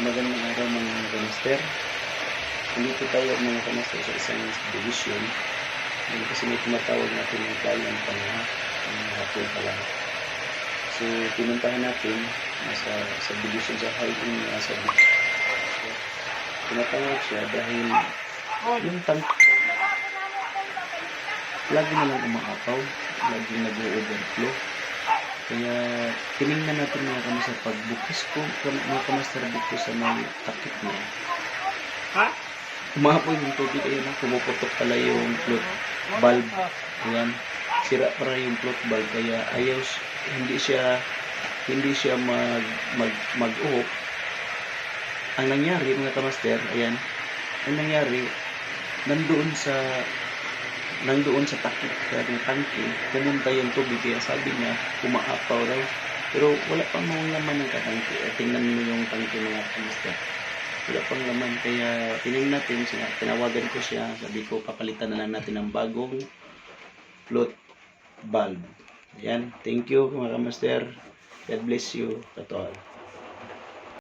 Magandang araw mga kamaster. Dito tayo mga kamaster sa isang division. Yan kasi may tumatawag natin ng client pang hapon pala. So pinuntahan natin sa subdivision sa highway sa tinatawag siya dahil yung tank lagi na lang umaapaw, lagi nag-overflow. Kaya tinignan natin mga kamaster pagbukis ko, mga kamaster bukis sa may takip niya. Umapoy yung tubig, ayun na, pumuputok pala yung float valve. Ayan, sira para yung float valve, kaya ayaw, hindi siya mag-uhok. Ang nangyari mga kamaster, ayan, ang nangyari, nandoon sa takip ng tangke, pumunta yung tubig, kaya sabi niya, umaapaw daw. Pero wala pang mga laman ng katangke. Tingnan mo yung tangke mga kamaster. Wala pang laman, kaya tingnan natin siya. Tinawagan ko siya, sabi ko, papalitan na lang natin ng bagong float valve. Ayan, thank you mga kamaster. God bless you. Totoo.